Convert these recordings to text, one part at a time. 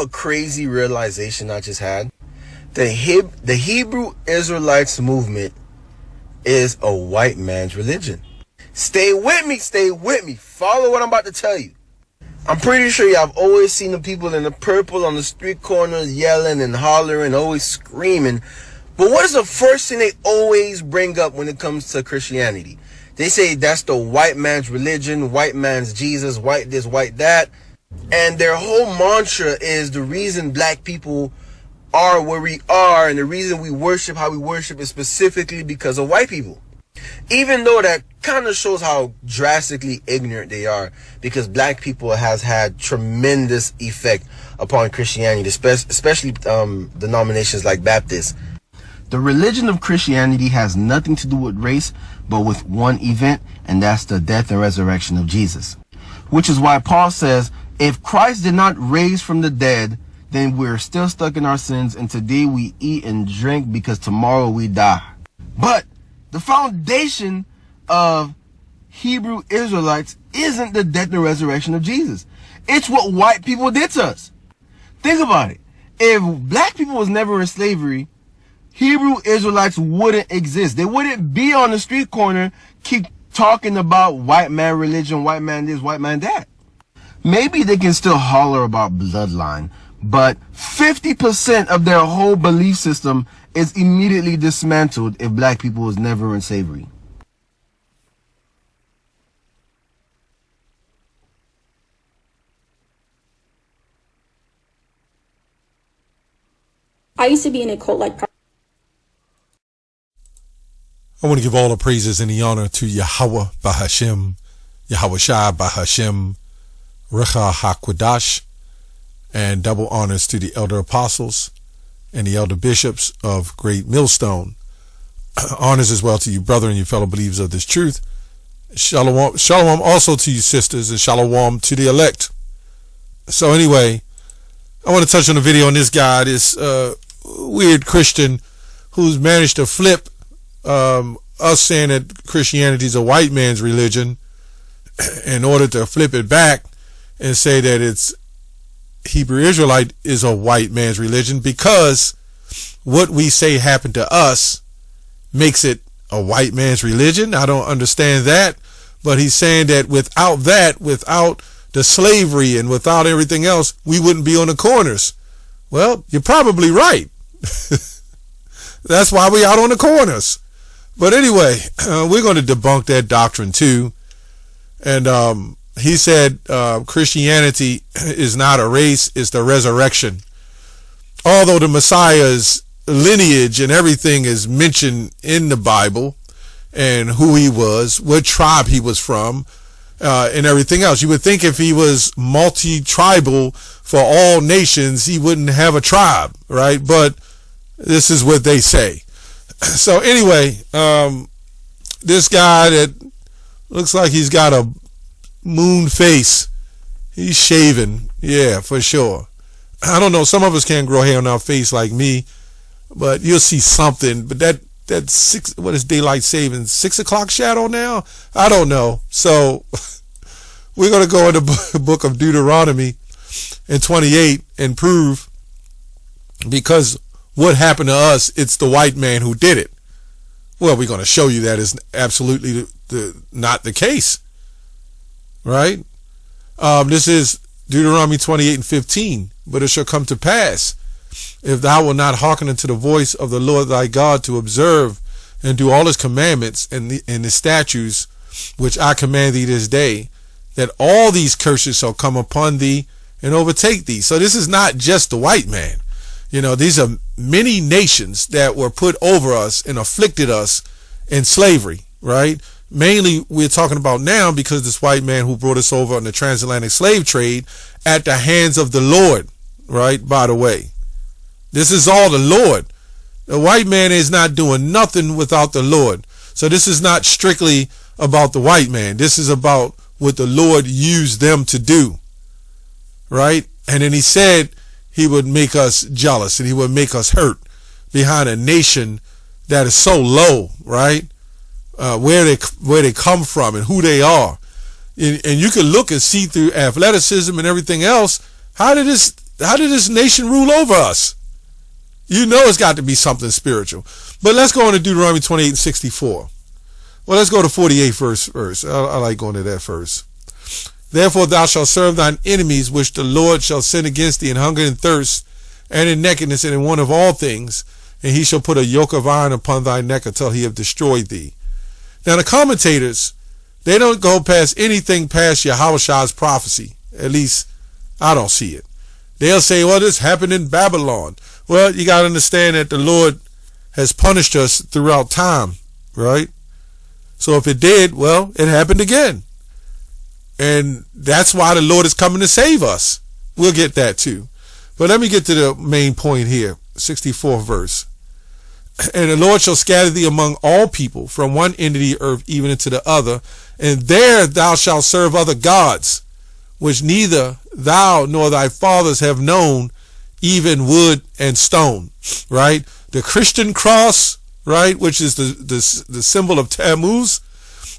know a crazy realization I just had? The Hebrew Israelites movement is a white man's religion. Stay with me, follow what I'm about to tell you. I'm pretty sure y'all always seen the people in the purple on the street corners yelling and hollering, always screaming. But what is the first thing they always bring up when it comes to Christianity? They say that's the white man's religion, white man's Jesus, white this, white that. And their whole mantra is the reason black people are where we are and the reason we worship how we worship is specifically because of white people. Even though that kind of shows how drastically ignorant they are, because black people has had tremendous effect upon Christianity, especially denominations like Baptists. The religion of Christianity has nothing to do with race, but with one event, and that's the death and resurrection of Jesus. Which is why Paul says, if Christ did not raise from the dead, then we're still stuck in our sins, and today we eat and drink because tomorrow we die. But the foundation of Hebrew Israelites isn't the death and resurrection of Jesus. It's what white people did to us. Think about it. If black people was never in slavery, Hebrew Israelites wouldn't exist. They wouldn't be on the street corner keep talking about white man religion, white man this, white man that. Maybe they can still holler about bloodline, but 50% of their whole belief system is immediately dismantled if black people was never in slavery. I used to be in a cult-like practice. I want to give all the praises and the honor to Yahweh Bahashem, Yahweh Shai Bahashem, Recha HaKwadash, and double honors to the elder apostles and the elder bishops of Great Millstone. Honors as well to you, brother, and you fellow believers of this truth. Shalom, shalom also to you, sisters, and shalom to the elect. So anyway, I want to touch on a video on this guy, this weird Christian who's managed to flip us saying that Christianity is a white man's religion in order to flip it back and say that it's Hebrew Israelite is a white man's religion, because what we say happened to us makes it a white man's religion. I don't understand that, but he's saying that without the slavery and without everything else, we wouldn't be on the corners. Well, you're probably right. That's why we out on the corners. But anyway, we're going to debunk that doctrine too. And he said Christianity is not a race, it's the resurrection. Although the Messiah's lineage and everything is mentioned in the Bible, and who he was, what tribe he was from, and everything else. You would think if he was multi-tribal for all nations, he wouldn't have a tribe, right? But this is what they say. So anyway, this guy that looks like he's got a moon face, he's shaven, yeah, for sure. I don't know, some of us can't grow hair on our face like me, but you'll see something. But that six, what is daylight saving, 6 o'clock shadow now? I don't know. So we're going to go in the book of Deuteronomy in 28 and prove, because what happened to us, it's the white man who did it. Well, we're going to show you that is absolutely not the case, right? This is Deuteronomy 28 and 15. But it shall come to pass, if thou wilt not hearken unto the voice of the Lord thy God, to observe and do all his commandments and his statutes, which I command thee this day, that all these curses shall come upon thee and overtake thee. So this is not just the white man. You know, these are many nations that were put over us and afflicted us in slavery, right? Mainly we're talking about now because this white man who brought us over on the transatlantic slave trade at the hands of the Lord, right? By the way, this is all the Lord. The white man is not doing nothing without the Lord. So this is not strictly about the white man. This is about what the Lord used them to do, right? And then he said he would make us jealous and he would make us hurt behind a nation that is so low, right? Where they come from and who they are. And you can look and see through athleticism and everything else. How did this this nation rule over us? You know it's got to be something spiritual. But let's go on to Deuteronomy 28 and 64. Well, let's go to 48 verse. I like going to that first. Therefore thou shalt serve thine enemies, which the Lord shall send against thee in hunger and thirst, and in nakedness, and in want of all things, and he shall put a yoke of iron upon thy neck until he have destroyed thee. Now the commentators, they don't go past anything past Yahushua's prophecy. At least I don't see it. They'll say, well, this happened in Babylon. Well, you got to understand that the Lord has punished us throughout time, right? So if it did, well, it happened again. And that's why the Lord is coming to save us. We'll get that too. But let me get to the main point here, 64th verse. And the Lord shall scatter thee among all people from one end of the earth even into the other, and there thou shalt serve other gods, which neither thou nor thy fathers have known, even wood and stone. Right? The Christian cross, right, which is the symbol of Tammuz,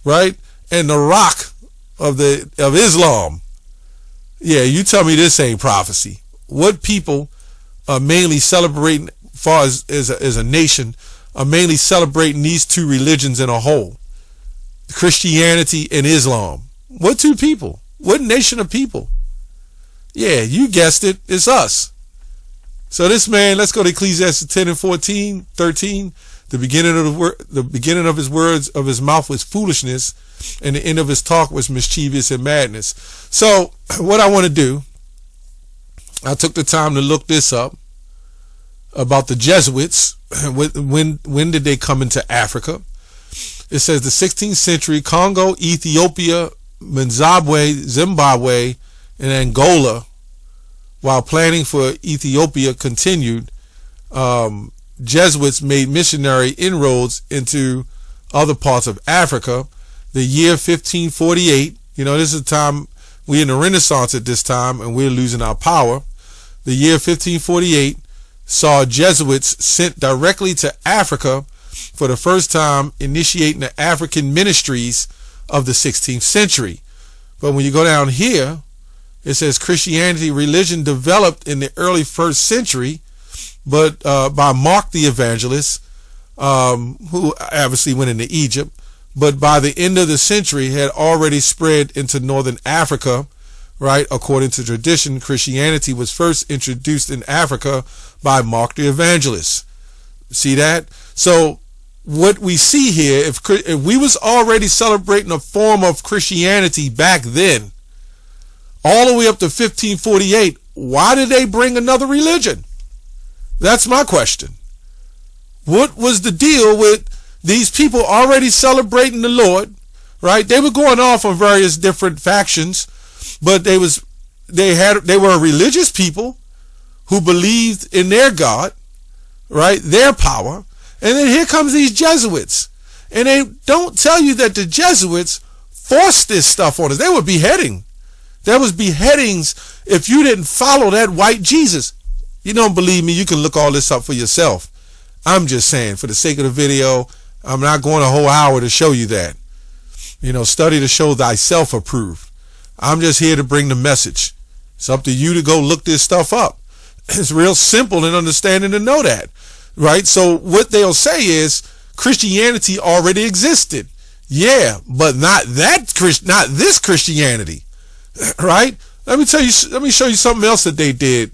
right, and the rock of Islam. Yeah, you tell me this ain't prophecy. What people are mainly celebrating, far as a nation, are mainly celebrating these two religions in a whole, Christianity and Islam. What two people? What nation of people? Yeah, you guessed it. It's us. So this man, let's go to Ecclesiastes 10 and 14, 13. The beginning of his words of his mouth was foolishness, and the end of his talk was mischievous and madness. So what I want to do, I took the time to look this up about the Jesuits. When did they come into Africa? It says the 16th century, Congo, Ethiopia, Zimbabwe, and Angola. While planning for Ethiopia continued, Jesuits made missionary inroads into other parts of Africa. The year 1548, this is the time we're in the Renaissance at this time, and we're losing our power. The year 1548 saw Jesuits sent directly to Africa for the first time, initiating the African ministries of the 16th century. But when you go down here, it says Christianity religion developed in the early 1st century, but by Mark the Evangelist, who obviously went into Egypt, but by the end of the century had already spread into northern Africa, right? According to tradition, Christianity was first introduced in Africa by Mark the Evangelist. See that? So what we see here, if we was already celebrating a form of Christianity back then, all the way up to 1548, why did they bring another religion? That's my question. What was the deal with these people already celebrating the Lord, right? They were going off on various different factions, but they were a religious people who believed in their God, right? Their power. And then here comes these Jesuits. And they don't tell you that the Jesuits forced this stuff on us. They were beheading. There was beheadings if you didn't follow that white Jesus. You don't believe me, you can look all this up for yourself. I'm just saying, for the sake of the video, I'm not going a whole hour to show you that. Study to show thyself approved. I'm just here to bring the message. It's up to you to go look this stuff up. It's real simple in understanding to know that, right? So what they'll say is Christianity already existed. Yeah, but not this Christianity, right? Let me show you something else that they did.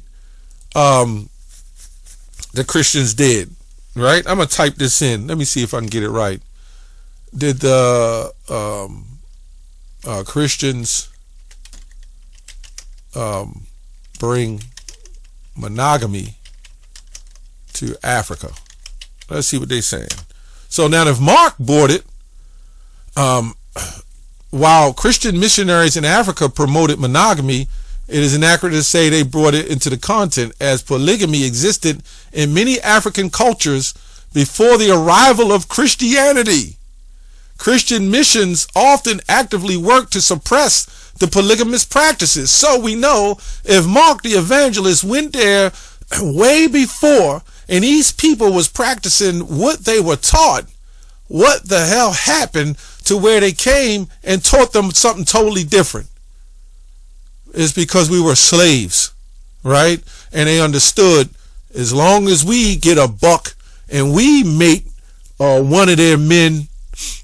The Christians did, right? I'm going to type this in. Let me see if I can get it right. Did the Christians bring monogamy to Africa? Let's see what they're saying. So now if Mark bought it, while Christian missionaries in Africa promoted monogamy, it is inaccurate to say they brought it into the continent, as polygamy existed in many African cultures before the arrival of Christianity. Christian missions often actively worked to suppress the polygamous practices. So we know if Mark the Evangelist went there way before and these people was practicing what they were taught, what the hell happened to where they came and taught them something totally different? It's because we were slaves, right? And they understood, as long as we get a buck and we mate one of their men,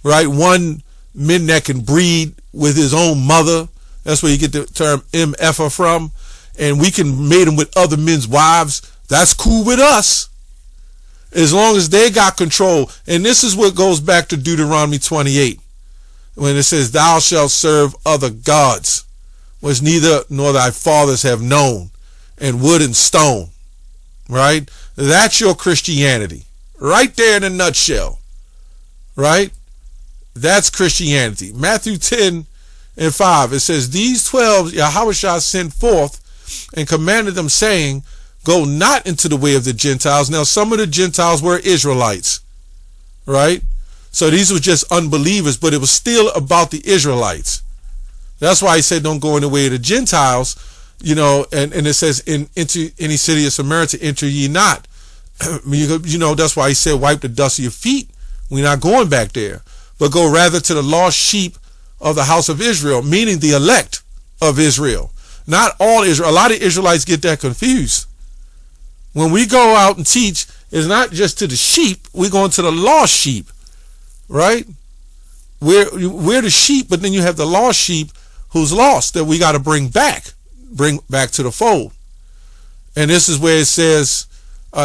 right? One men that can breed with his own mother. That's where you get the term MFer from. And we can mate him with other men's wives. That's cool with us, as long as they got control. And this is what goes back to Deuteronomy 28, when it says, thou shalt serve other gods, which neither nor thy fathers have known, and wood and stone, right? That's your Christianity, right there in a nutshell, right? That's Christianity. Matthew 10:5, it says, these 12 Yahushua sent forth and commanded them, saying, go not into the way of the Gentiles. Now, some of the Gentiles were Israelites, right? So these were just unbelievers, but it was still about the Israelites. That's why he said, don't go in the way of the Gentiles, you know, and it says, into any city of Samaria enter ye not. You know, that's why he said, wipe the dust of your feet. We're not going back there, but go rather to the lost sheep of the house of Israel, meaning the elect of Israel. Not all Israel. A lot of Israelites get that confused. When we go out and teach, it's not just to the sheep. We're going to the lost sheep, right? We're the sheep, but then you have the lost sheep who's lost that we got to bring back to the fold. And this is where it says,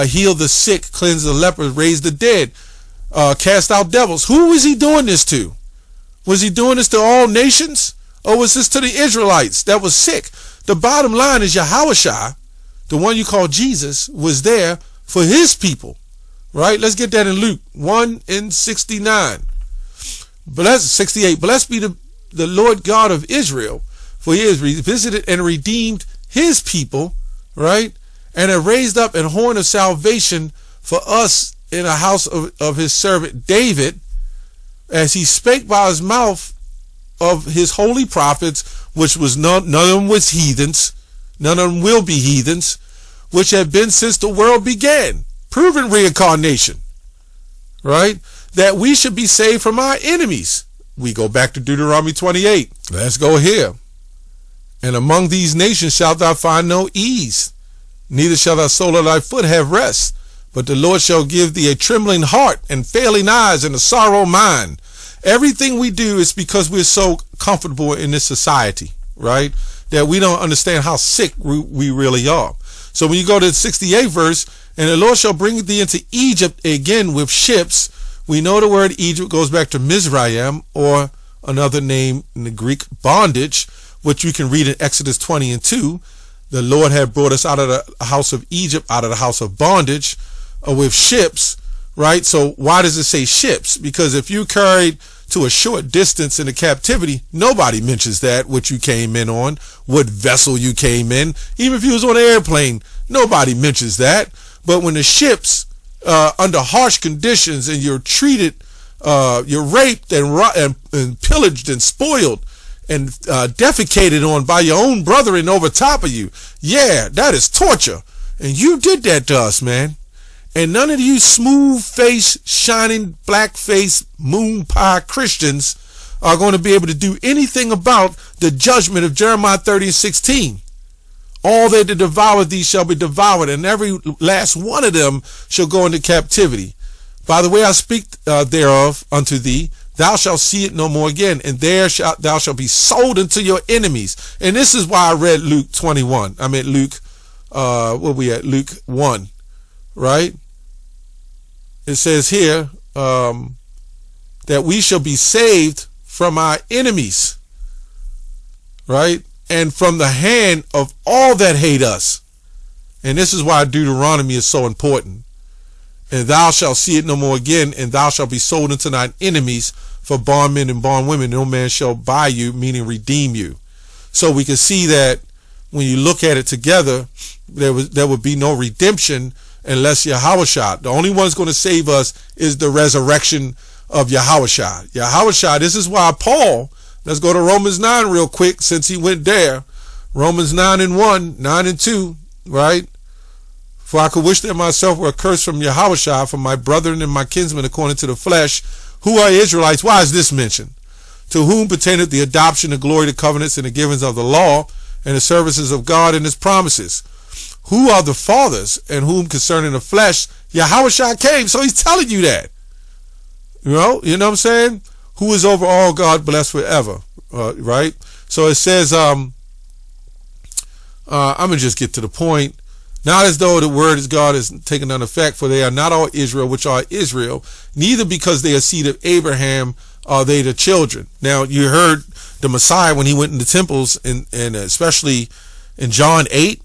heal the sick, cleanse the lepers, raise the dead, cast out devils. Who was he doing this to? Was he doing this to all nations? Or was this to the Israelites that was sick? The bottom line is Yahushua, the one you call Jesus, was there for his people, right? Let's get that in Luke 1:69. Blessed 68. Blessed be the Lord God of Israel, for he has visited and redeemed his people, right? And have raised up an horn of salvation for us in the house of his servant David, as he spake by his mouth of his holy prophets, which was none of them was heathens, none of them will be heathens, which have been since the world began. Proven reincarnation, right? That we should be saved from our enemies. We go back to Deuteronomy 28. Let's go here. And among these nations shalt thou find no ease, neither shall thy sole of thy foot have rest. But the Lord shall give thee a trembling heart and failing eyes and a sorrow mind. Everything we do is because we're so comfortable in this society, right? That we don't understand how sick we really are. So when you go to the 68th verse, and the Lord shall bring thee into Egypt again with ships. We know the word Egypt goes back to Mizraim, or another name in the Greek, bondage, which you can read in Exodus 20:2. The Lord had brought us out of the house of Egypt, out of the house of bondage, with ships, right? So why does it say ships? Because if you carried to a short distance in the captivity, nobody mentions that, what you came in on, what vessel you came in. Even if you was on an airplane, nobody mentions that. But when the ships, under harsh conditions, and you're treated, you're raped and pillaged and spoiled and defecated on by your own brethren over top of you, yeah, that is torture. And you did that to us, man. And none of you smooth-faced, shining, black-faced, moon pie Christians are going to be able to do anything about the judgment of Jeremiah 30:16. All that devour thee shall be devoured, and every last one of them shall go into captivity. By the way I speak thereof unto thee, thou shalt see it no more again, and thou shalt be sold unto your enemies. And this is why I read Luke 21. I mean Luke, Luke 1, right? It says here that we shall be saved from our enemies, right? And from the hand of all that hate us. And this is why Deuteronomy is so important. And thou shalt see it no more again, and thou shalt be sold unto thine enemies for bondmen and bondwomen. No man shall buy you, meaning redeem you. So we can see that when you look at it together, there would be no redemption unless Yahushua. The only one that's going to save us is the resurrection of Yahushua. Yahushua, this is why Paul, let's go to Romans 9 real quick since he went there. Romans 9:1, 9:2, right? For I could wish that myself were accursed from Yahushua, from my brethren and my kinsmen according to the flesh, who are Israelites. Why is this mentioned? To whom pertaineth the adoption, the glory, the covenants, and the givings of the law, and the services of God and his promises, who are the fathers, and whom concerning the flesh Yahushua came. So he's telling you that. You know what I'm saying? Who is over all, God blessed forever. Right? So it says, I'm going to just get to the point. Not as though the word of God is taken on effect, for they are not all Israel, which are Israel, neither because they are seed of Abraham are they the children. Now, you heard the Messiah when he went in the temples, and especially in John 8,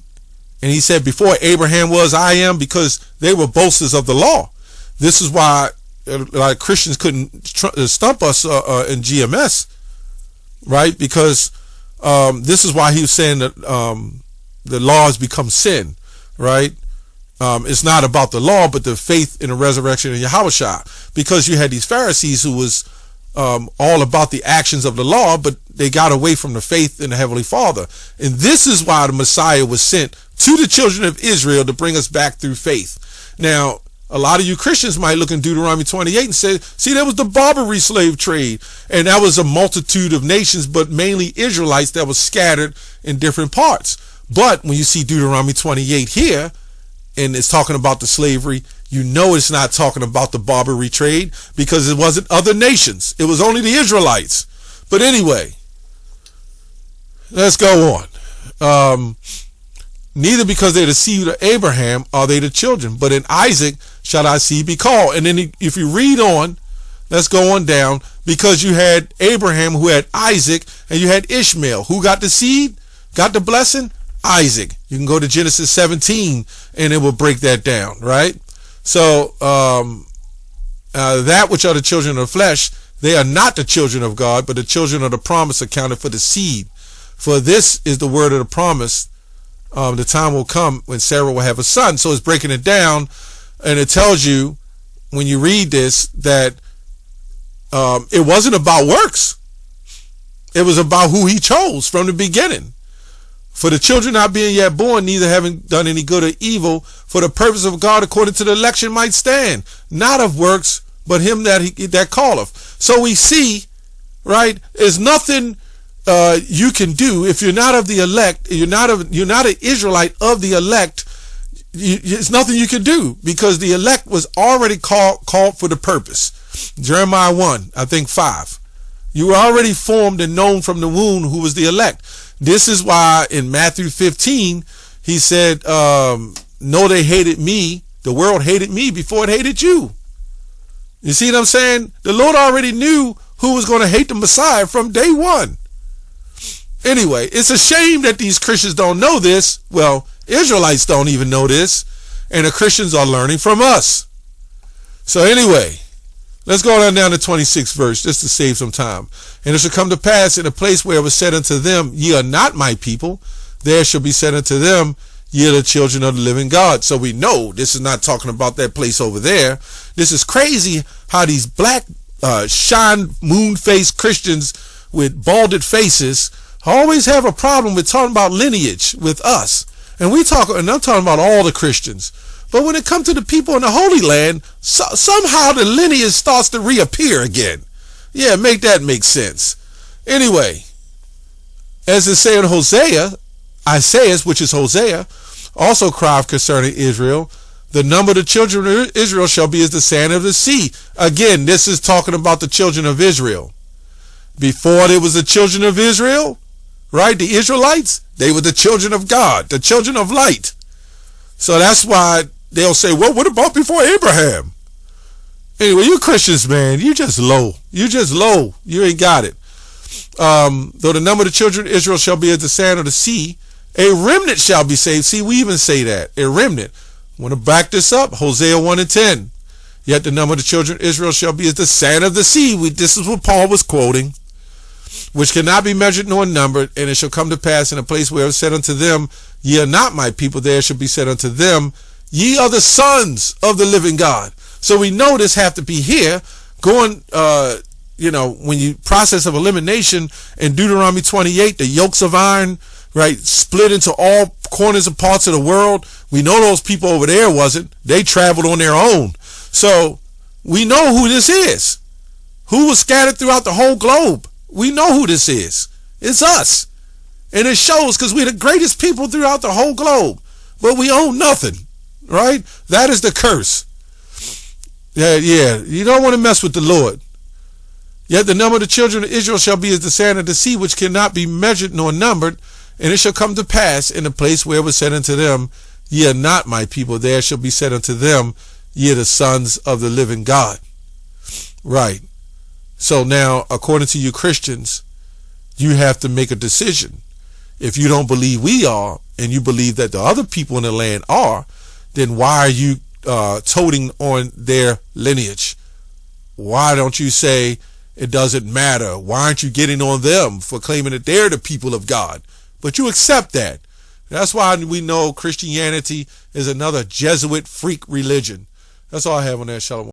and he said, before Abraham was, I am, because they were boasters of the law. This is why like Christians couldn't stump us in GMS, right? Because this is why he was saying that the law has become sin, right? It's not about the law, but the faith in the resurrection of Yahushua. Because you had these Pharisees who was all about the actions of the law, but they got away from the faith in the Heavenly Father. And this is why the Messiah was sent to the children of Israel to bring us back through faith. Now, a lot of you Christians might look in Deuteronomy 28 and say, see, that was the Barbary slave trade. And that was a multitude of nations, but mainly Israelites that was scattered in different parts. But when you see Deuteronomy 28 here, and it's talking about the slavery, you know it's not talking about the Barbary trade, because it wasn't other nations. It was only the Israelites. But anyway, let's go on. Neither because they're the seed of Abraham are they the children, but in Isaac shall thy seed be called. And then if you read on, let's go on down, because you had Abraham who had Isaac, and you had Ishmael. Who got the seed? Got the blessing? Isaac. You can go to Genesis 17 and it will break that down, right? So that which are the children of the flesh, they are not the children of God, but the children of the promise accounted for the seed. For this is the word of the promise. The time will come when Sarah will have a son. So it's breaking it down, and it tells you when you read this that it wasn't about works. It was about who he chose from the beginning. For the children not being yet born, neither having done any good or evil, for the purpose of God according to the election might stand, not of works, but him that calleth. So we see, right, there's nothing you can do if you're not of the elect. You're not an Israelite of the elect. It's nothing you can do, because the elect was already called for the purpose. Jeremiah 1, I think 5. You were already formed and known from the womb who was the elect. This is why in Matthew 15, he said, no, they hated me. The world hated me before it hated you. You see what I'm saying? The Lord already knew who was going to hate the Messiah from day one. Anyway, it's a shame that these Christians don't know this. Well, Israelites don't even know this, and the Christians are learning from us. So anyway, let's go down to 26th verse, just to save some time. And it shall come to pass in a place where it was said unto them, ye are not my people, there shall be said unto them, ye are the children of the living God. So we know this is not talking about that place over there. This is crazy how these black, shine moon-faced Christians with balded faces always have a problem with talking about lineage with us. And I'm talking about all the Christians. But when it comes to the people in the Holy Land, somehow the lineage starts to reappear again. Yeah, make that make sense. Anyway, as it say in Isaiah, which is Hosea, also cried concerning Israel, the number of the children of Israel shall be as the sand of the sea. Again, this is talking about the children of Israel. Before there was the children of Israel, right? The Israelites, they were the children of God, the children of light. So that's why they'll say, well, what about before Abraham? Anyway, you Christians, man, you just low. You just low. You ain't got it. Though the number of the children of Israel shall be as the sand of the sea, a remnant shall be saved. See, we even say that, a remnant. I want to back this up. Hosea 1 and 10. Yet the number of the children of Israel shall be as the sand of the sea. This is what Paul was quoting. Which cannot be measured nor numbered, and it shall come to pass in a place where it was said unto them, ye are not my people, there shall be said unto them, ye are the sons of the living God. So we know this have to be here, going, when you process of elimination in Deuteronomy 28, the yokes of iron, right, split into all corners and parts of the world. We know those people over there wasn't. They traveled on their own. So we know who this is. Who was scattered throughout the whole globe. We know who this is. It's us. And it shows, because we're the greatest people throughout the whole globe. but we own nothing, right? That is the curse. Yeah, you don't want to mess with the Lord. Yet the number of the children of Israel shall be as the sand of the sea, which cannot be measured nor numbered. And it shall come to pass in the place where it was said unto them, ye are not my people, there shall be said unto them, ye are the sons of the living God. Right. So now, according to you Christians, you have to make a decision. If you don't believe we are, and you believe that the other people in the land are, then why are you toting on their lineage? Why don't you say it doesn't matter? Why aren't you getting on them for claiming that they're the people of God? But you accept that. That's why we know Christianity is another Jesuit freak religion. That's all I have on that. Shalom.